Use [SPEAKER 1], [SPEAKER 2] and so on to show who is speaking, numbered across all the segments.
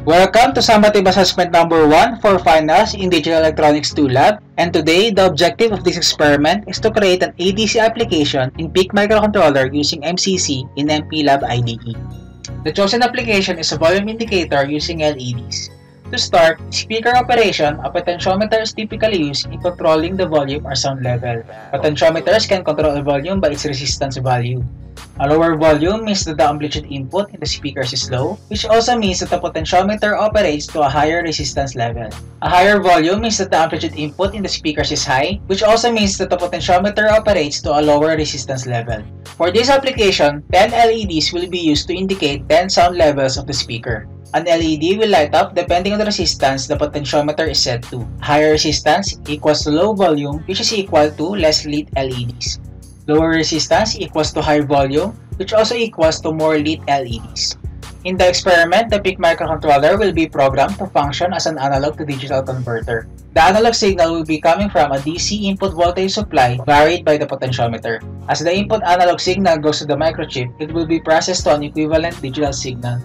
[SPEAKER 1] Welcome to Summative Assessment number 1 for Finals in Digital Electronics 2 Lab, and today the objective of this experiment is to create an ADC application in PIC microcontroller using MCC in MPLAB IDE. The chosen application is a volume indicator using LEDs. To start, speaker operation, a potentiometer is typically used in controlling the volume or sound level. Potentiometers can control a volume by its resistance value. A lower volume means that the amplitude input in the speakers is low, which also means that the potentiometer operates to a higher resistance level. A higher volume means that the amplitude input in the speakers is high, which also means that the potentiometer operates to a lower resistance level. For this application, 10 LEDs will be used to indicate 10 sound levels of the speaker. An LED will light up depending on the resistance the potentiometer is set to. Higher resistance equals to low volume, which is equal to less lit LEDs. Lower resistance equals to high volume, which also equals to more lit LEDs. In the experiment, the PIC microcontroller will be programmed to function as an analog to digital converter. The analog signal will be coming from a DC input voltage supply varied by the potentiometer. As the input analog signal goes to the microchip, it will be processed to an equivalent digital signal.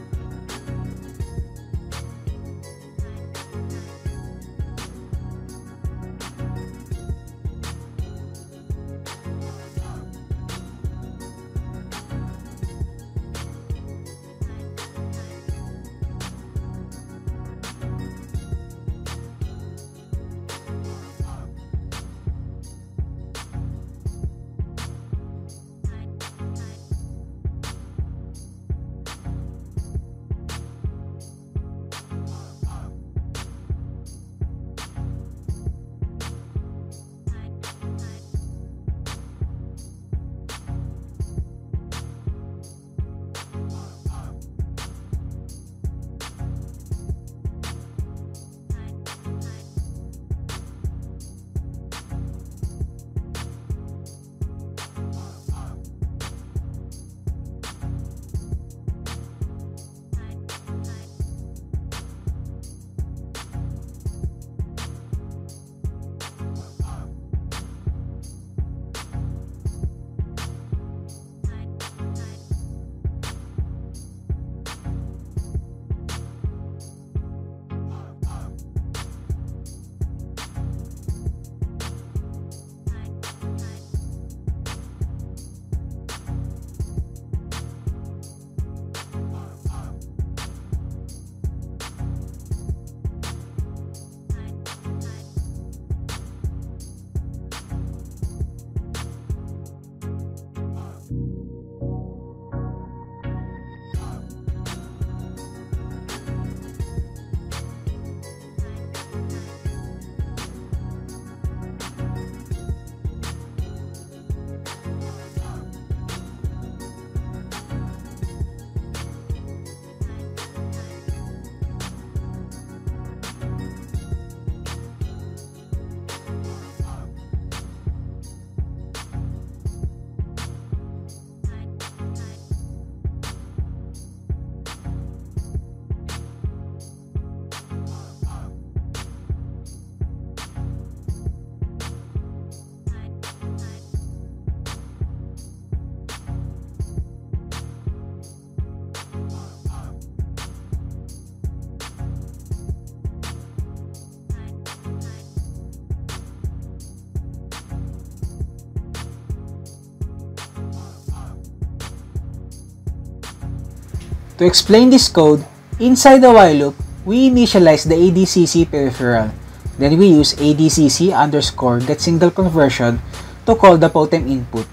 [SPEAKER 1] To explain this code, inside the while loop, we initialize the ADCC peripheral. Then we use ADCC_getSignal_conversion to call the potem input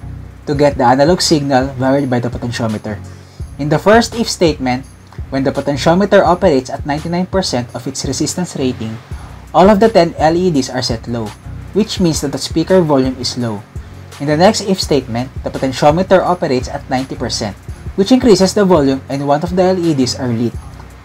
[SPEAKER 1] to get the analog signal varied by the potentiometer. In the first if statement, when the potentiometer operates at 99% of its resistance rating, all of the 10 LEDs are set low, which means that the speaker volume is low. In the next if statement, the potentiometer operates at 90%, which increases the volume and one of the LEDs are lit.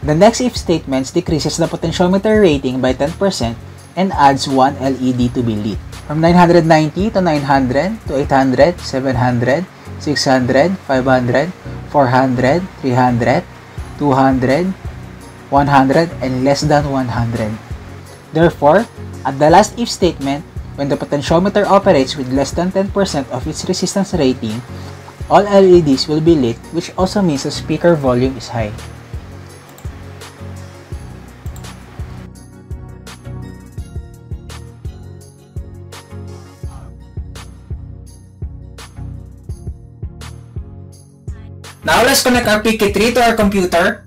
[SPEAKER 1] The next if statement decreases the potentiometer rating by 10% and adds one LED to be lit. From 990 to 900 to 800, 700, 600, 500, 400, 300, 200, 100, and less than 100. Therefore, at the last if statement, when the potentiometer operates with less than 10% of its resistance rating, all LEDs will be lit, which also means the speaker volume is high. Now let's connect our PK3 to our computer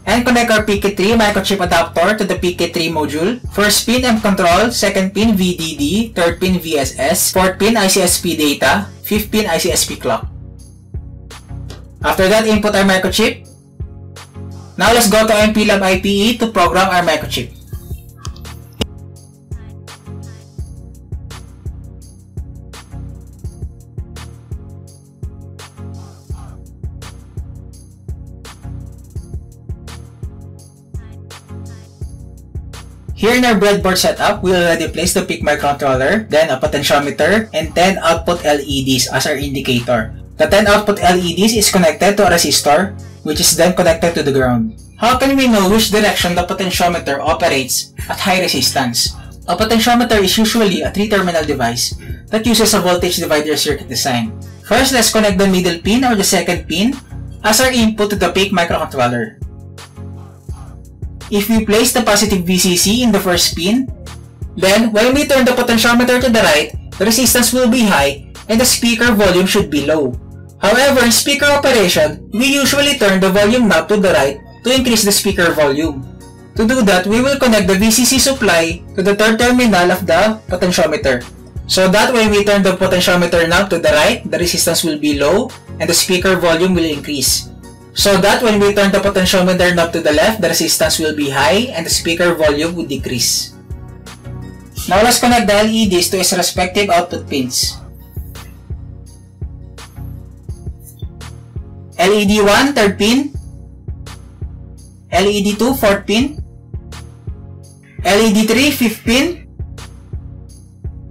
[SPEAKER 1] and connect our PK3 microchip adapter to the PK3 module. First pin M control, second pin VDD, third pin VSS, fourth pin ICSP data, fifth pin ICSP clock. After that, input our microchip. Now let's go to MPLAB IPE to program our microchip. Here in our breadboard setup, we already placed the PIC microcontroller, then a potentiometer, and 10 output LEDs as our indicator. The 10 output LEDs is connected to a resistor, which is then connected to the ground. How can we know which direction the potentiometer operates at high resistance? A potentiometer is usually a 3-terminal device that uses a voltage divider circuit design. First, let's connect the middle pin or the second pin as our input to the PIC microcontroller. If we place the positive VCC in the first pin, then when we turn the potentiometer to the right, the resistance will be high and the speaker volume should be low. However, in speaker operation, we usually turn the volume knob to the right to increase the speaker volume. To do that, we will connect the VCC supply to the third terminal of the potentiometer. So that when we turn the potentiometer knob to the right, the resistance will be low and the speaker volume will increase. So that when we turn the potentiometer knob to the left, the resistance will be high and the speaker volume will decrease. Now let's connect the LEDs to its respective output pins. LED 1, third pin. LED 2, fourth pin. LED 3, fifth pin.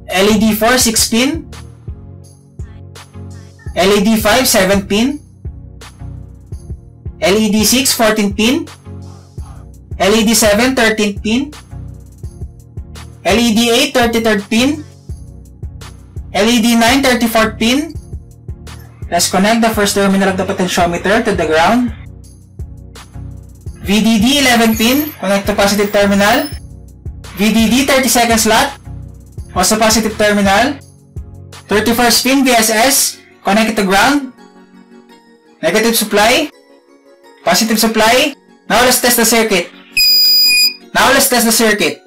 [SPEAKER 1] LED 4, sixth pin. LED 5, seventh pin. LED 6, 14th pin. LED 7, 13th pin. LED 8, 33rd pin. LED 9, 34th pin. Let's connect the first terminal of the potentiometer to the ground. VDD 11 pin, connect to positive terminal. VDD 32nd slot, also positive terminal. 31st pin VSS, connect to ground. Negative supply. Positive supply. Now let's test the circuit. Now let's test the circuit.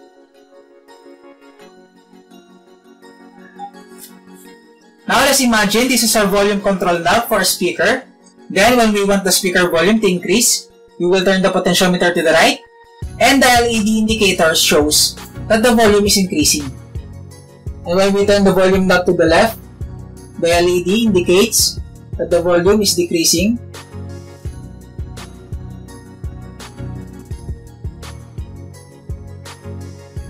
[SPEAKER 1] Now let's imagine this is our volume control knob for a speaker. Then when we want the speaker volume to increase, we will turn the potentiometer to the right and the LED indicator shows that the volume is increasing. And when we turn the volume knob to the left, the LED indicates that the volume is decreasing.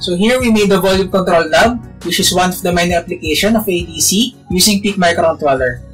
[SPEAKER 1] So here we made the volume control knob, which is one of the many applications of ADC using PIC microcontroller.